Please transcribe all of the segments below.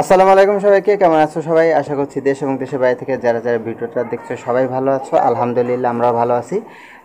আসসালামু আলাইকুম সবাইকে, কেমন আছো সবাই? আশা করছি দেশ এবং দেশের বাইরে থেকে যারা যারা ভিডিওটা দেখছো সবাই ভালো আছো। আলহামদুলিল্লাহ আমরাও ভালো আছি।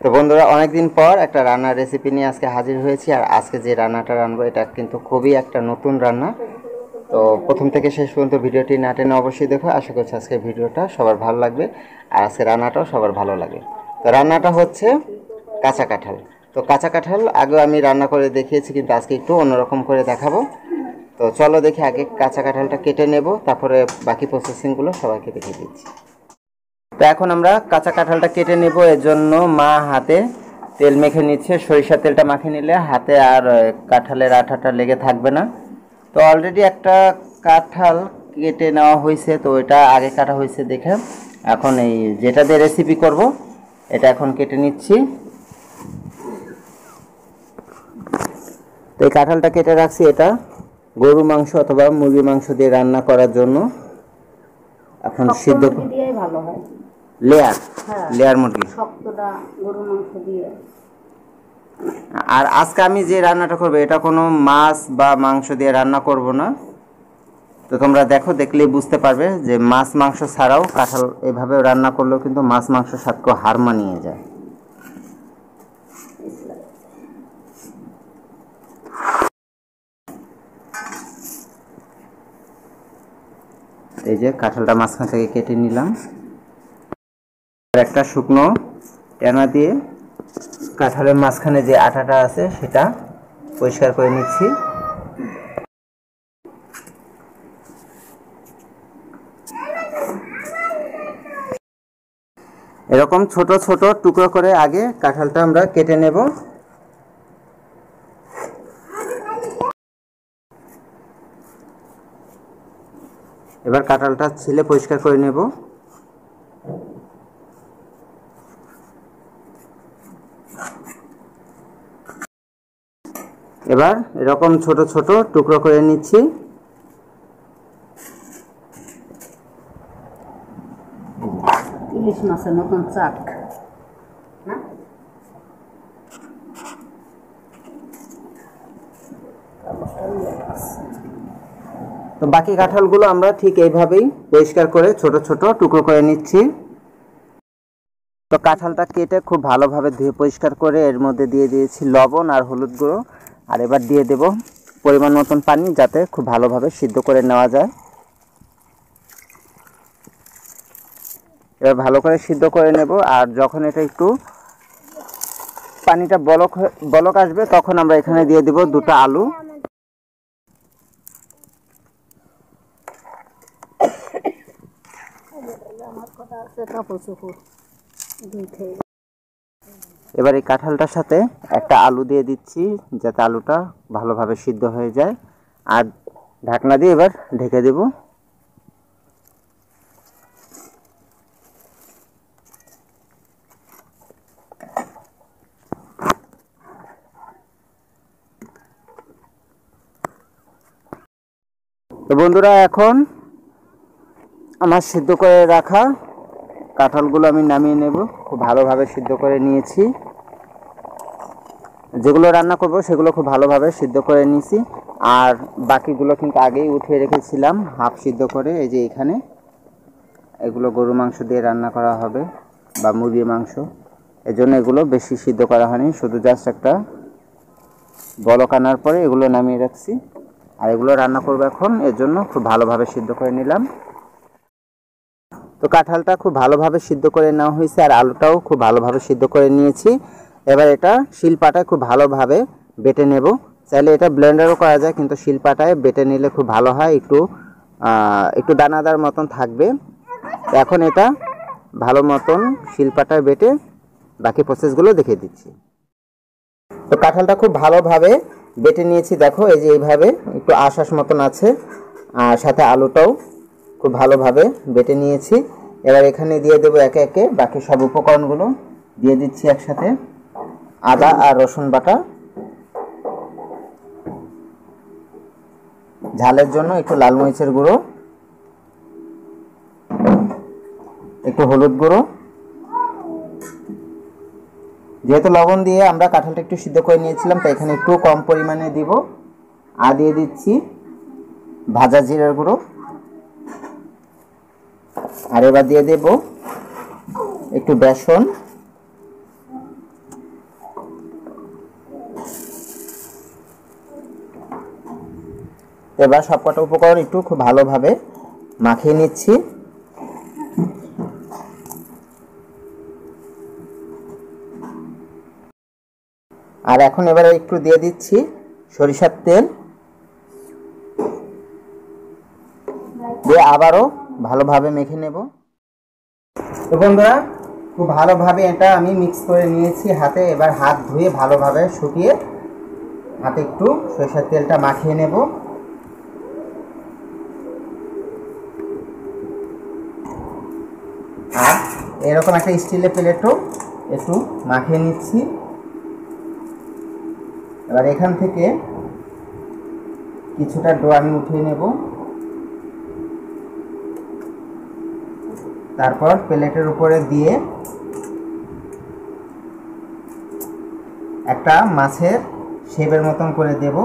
তো বন্ধুরা, অনেকদিন পর একটা রান্নার রেসিপি নিয়ে আজকে হাজির হয়েছি। আর আজকে যে রান্নাটা রান্নাবো এটা কিন্তু খুবই একটা নতুন রান্না। তো প্রথম থেকে শেষ পর্যন্ত ভিডিওটি না টেনে অবশ্যই দেখো। আশা করছি আজকে ভিডিওটা সবার ভালো লাগবে আর আজকে রান্নাটাও সবার ভালো লাগবে। তো রান্নাটা হচ্ছে কাঁচা কাঁঠাল। তো কাঁচা কাঁঠাল আগেও আমি রান্না করে দেখিয়েছি, কিন্তু আজকে একটু অন্যরকম করে দেখাবো। তো চলো দেখি, আগে কাঁচা কাঁঠালটা কেটে নেব, তারপরে বাকি প্রসেসিংগুলো সবাইকে দেখিয়ে দিচ্ছি। তো এখন আমরা কাঁচা কাঁঠালটা কেটে নেব। এর জন্য মা হাতে তেল মেখে নিচ্ছে। সরিষার তেলটা মাখিয়ে নিলে হাতে আর কাঁঠালের আঠাটা লেগে থাকবে না। তো অলরেডি একটা কাঁঠাল কেটে নেওয়া হয়েছে, তো এটা আগে কাটা হয়েছে দেখে এখন এই যেটা দিয়ে রেসিপি করব এটা এখন কেটে নিচ্ছি। তো এই কাঁঠালটা কেটে রাখছি, এটা গরু মাংস অথবা মুরগি মাংস দিয়ে রান্না করার জন্য। এখন সিদ্ধ দিয়েই ভালো হয়। লেয়ার হ্যাঁ, লেয়ার মুরগি। শক্তটা গরুর মাংস দিয়ে। আর আজকে আমি যে রান্নাটা করব এটা কোনো মাছ বা মাংস দিয়ে রান্না করব না। তো তোমরা দেখো, দেখলেই বুঝতে পারবে যে মাছ মাংস ছাড়াও কাঁঠাল এভাবে রান্না করলেও কিন্তু মাছ মাংস স্বাদকে হার মানিয়ে যায়। এই যে কাঁঠালটা মাঝখান থেকে কেটে নিলাম। একটা শুকনো টেনা দিয়ে কাঁঠালের মাঝখানে যে আটাটা আছে সেটা পরিষ্কার করে নিচ্ছি। এরকম ছোট ছোট টুকরো করে আগে কাঁঠালটা আমরা কেটে নেব। এবার কাঁঠালটা ছিলে পরিষ্কার করে নেব। এবার এরকম ছোট ছোট টুকরো করে নিচ্ছি। ইলিশ মাছের মতন চাক না? তো বাকি কাঁঠালগুলো আমরা ঠিক এইভাবেই পরিষ্কার করে ছোট ছোট টুকরো করে নিচ্ছি। তো কাঁঠালটা কেটে খুব ভালোভাবে ধুয়ে পরিষ্কার করে এর মধ্যে দিয়ে দিয়েছি লবণ আর হলুদ গুঁড়ো। আর এবার দিয়ে দেব পরিমাণ মতন পানি, যাতে খুব ভালোভাবে সিদ্ধ করে নেওয়া যায়। এবার ভালো করে সিদ্ধ করে নেব। আর যখন এটা একটু পানিটা বলক আসবে তখন আমরা এখানে দিয়ে দেব দুটো আলু। এবার এই কাঁঠালটার সাথে একটা আলু দিয়ে দিচ্ছি, যাতে আলুটা ভালোভাবে সিদ্ধ হয়ে যায়। আর ঢাকনা দিয়ে এবার ঢেকে দেব। তো বন্ধুরা, এখন আমার সিদ্ধ করে রাখা কাঁঠালগুলো আমি নামিয়ে নেব। খুব ভালোভাবে সিদ্ধ করে নিয়েছি। যেগুলো রান্না করব সেগুলো খুব ভালোভাবে সিদ্ধ করে নিয়েছি। আর বাকিগুলো কিন্তু আগেই উঠিয়ে রেখেছিলাম হাফ সিদ্ধ করে। এই যে এখানে এগুলো গরু মাংস দিয়ে রান্না করা হবে বা মুরগির মাংস, এজন্য এগুলো বেশি সিদ্ধ করা হয়নি, শুধু জাস্ট একটা বলক আনার পরে এগুলো নামিয়ে রাখছি। আর এগুলো রান্না করবো এখন, এর জন্য খুব ভালোভাবে সিদ্ধ করে নিলাম। তো কাঁঠালটা খুব ভালোভাবে সিদ্ধ করে নেওয়া হয়েছে, আর আলুটাও খুব ভালোভাবে সিদ্ধ করে নিয়েছি। এবার এটা শিলপাটায় খুব ভালোভাবে বেটে নেব। চাইলে এটা ব্লেন্ডারও করা যায়, কিন্তু শিলপাটায় বেটে নিলে খুব ভালো হয়। একটু দানাদার মতন থাকবে। এখন এটা ভালো মতন শিলপাটায় বেটে বাকি প্রসেসগুলো দেখিয়ে দিচ্ছি। তো কাঁঠালটা খুব ভালোভাবে বেটে নিয়েছি, দেখো এই যে এইভাবে একটু আঁশ মতন আছে। আর সাথে আলুটাও খুব ভালোভাবে বেটে নিয়েছি। এবার এখানে দিয়ে দেবো একে একে বাকি সব উপকরণগুলো দিয়ে দিচ্ছি একসাথে। আদা আর রসুন বাটা, ঝালের জন্য একটু লাল মরিচের গুঁড়ো, একটু হলুদ গুঁড়ো। যেহেতু লবণ দিয়ে আমরা কাঁঠালটা একটু সিদ্ধ করে নিয়েছিলাম, তাই এখানে একটু কম পরিমাণে দিব। আর দিয়ে দিচ্ছি ভাজা জিরার গুঁড়ো আর এবার দিয়ে দেব একটু বেসন, এবার সবকটা উপকরণ একটু খুব ভালোভাবে মাখিয়ে নিচ্ছি। আর এখন এবারে একটু দিয়ে দিচ্ছি সরিষার তেল, দিয়ে আবারও ভালোভাবে মেখে নেব। তো বন্ধুরা, খুব ভালোভাবে এটা আমি মিক্স করে নিয়েছি হাতে। এবার হাত ধুয়ে ভালোভাবে শুকিয়ে হাতে একটু সরিষার তেলটা মাখিয়ে নেব। আর এরকম একটা স্টিলের প্লেটও একটু মাখিয়ে নিচ্ছি। এবার এখান থেকে কিছুটা ডো আমি উঠিয়ে নেব, তারপর প্লেটের উপরে দিয়ে একটা মাছের শেপের মতন করে দেব।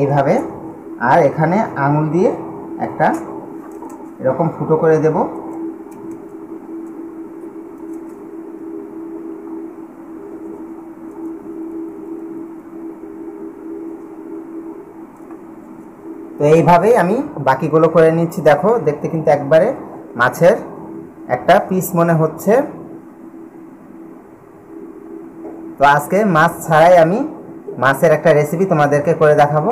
এইভাবে। আর এখানে আঙুল দিয়ে একটা এরকম ফুটো করে দেব। তো এইভাবেই আমি বাকিগুলো করে নিচ্ছি। দেখো, দেখতে কিন্তু একবারে মাছের একটা পিস মনে হচ্ছে। তো আজকে মাছ ছাড়াই আমি মাছের একটা রেসিপি তোমাদেরকে করে দেখাবো।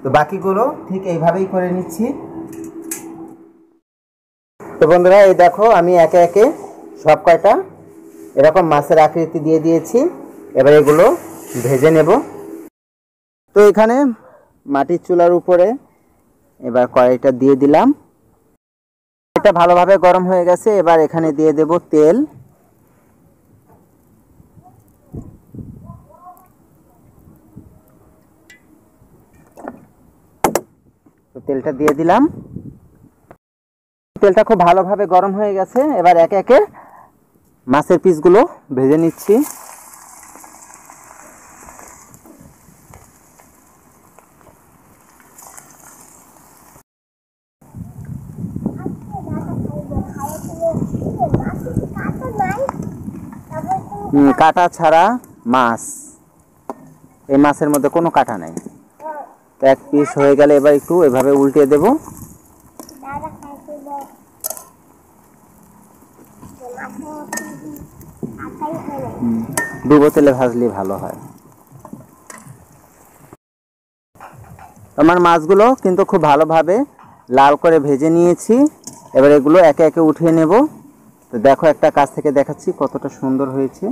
তো বাকিগুলো ঠিক এইভাবেই করে নিচ্ছি। তো বন্ধুরা, এই দেখো আমি একে একে সব কয়টা এরকম মাছের আকৃতি দিয়ে দিয়েছি। এবার এগুলো ভেজে নেব। তো এখানে মাটির চুলার উপরে এবার কড়াইটা দিয়ে দিলাম। এটা ভালোভাবে গরম হয়ে গেছে। এবার এখানে দিয়ে দেব তেল। তো তেলটা দিয়ে দিলাম। তেলটা খুব ভালোভাবে গরম হয়ে গেছে। এবার একে একে মাছের পিসগুলো ভেজে নিচ্ছি। কাটা ছাড়া মাছ, এই মাছের মধ্যে কোনো কাটা নাই। তো এক পিস হয়ে গেলে এবার একটু এভাবে উল্টে দেব। ডুবো তেলে ভাজলে ভালো হয়। আমার মাছগুলো কিন্তু খুব ভালোভাবে লাল করে ভেজে নিয়েছি। এবার এগুলো একে একে উঠিয়ে নেব। তো দেখো, একটা কাছ থেকে দেখাচ্ছি কতটা সুন্দর হয়েছে।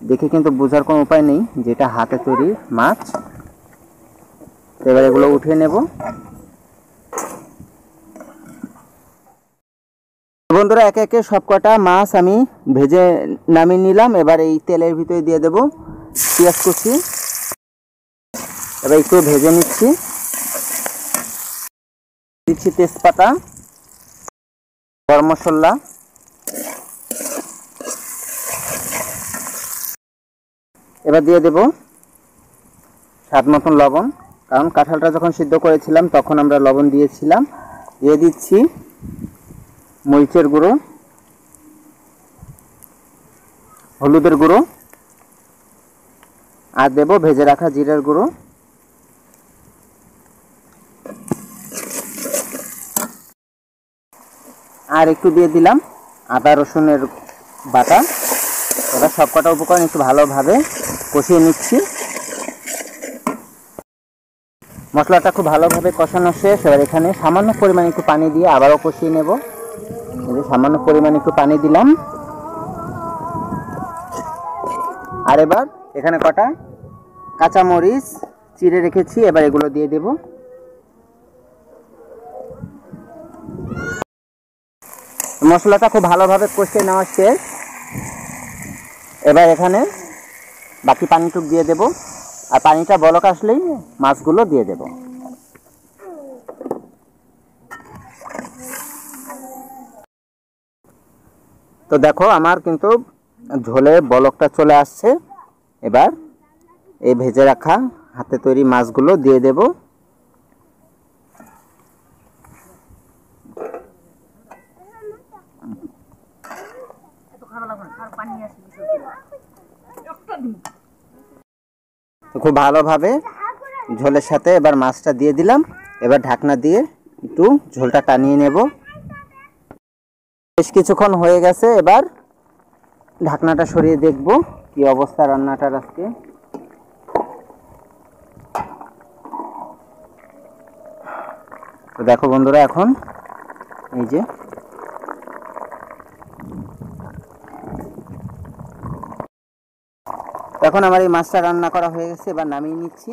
দেখে কিন্তু বোঝার কোনো উপায় নেই যেটা হাতে তৈরি মাছ। এবার এগুলো উঠিয়ে নেব। বন্ধুরা, একে একে সবকটা মাছ আমি ভেজে নামিয়ে নিলাম। এবার এই তেলের ভিতরে দিয়ে দেব পেঁয়াজ কুচি। এবার একটু ভেজে নিচ্ছি। দিচ্ছি তেজপাতা, গরম মশলা, এবার দিয়ে দেব স্বাদ মতন লবণ, কারণ কাঁঠালটা যখন সিদ্ধ করেছিলাম তখন আমরা লবণ দিয়েছিলাম। দিয়ে দিচ্ছি মরিচের গুঁড়ো, হলুদের গুঁড়ো, আর দেব ভেজে রাখা জিরার গুঁড়ো। আর একটু দিয়ে দিলাম আদা রসুনের বাটা। এবার সবকটা উপকরণ একটু ভালোভাবে কষিয়ে নিচ্ছি। মশলাটা খুব ভালোভাবে কষানো শেষ। এবার এখানে সামান্য পরিমাণে একটু পানি দিয়ে আবারও কষিয়ে নেব। সামান্য পরিমাণে একটু পানি দিলাম। আর এবার এখানে কটা কাঁচামরিচ চিড়ে রেখেছি, এবার এগুলো দিয়ে দেব। মশলাটা খুব ভালোভাবে কষিয়ে নেওয়া শেষ। এবার এখানে বাকি পানিটুকু দিয়ে দেব। আর পানিটা বলক আসলেই মাছগুলো দিয়ে দেব। তো দেখো, আমার কিন্তু ঝোলে বলকটা চলে আসছে। এবার এই ভেজে রাখা হাতে তৈরি মাছগুলো দিয়ে দেব। তো খুব ভালোভাবে ঝোলের সাথে এবার মাছটা দিয়ে দিলাম। এবার ঢাকনা দিয়ে একটু ঝোলটা টানিয়ে নেব। বেশ কিছুক্ষণ হয়ে গেছে, এবার ঢাকনাটা সরিয়ে দেখব কি অবস্থা রান্নাটার আজকে। তো দেখো বন্ধুরা, এখন এই যে এখন আমার এই মাছটা রান্না করা হয়ে গেছে, এবার নামিয়ে নিচ্ছি।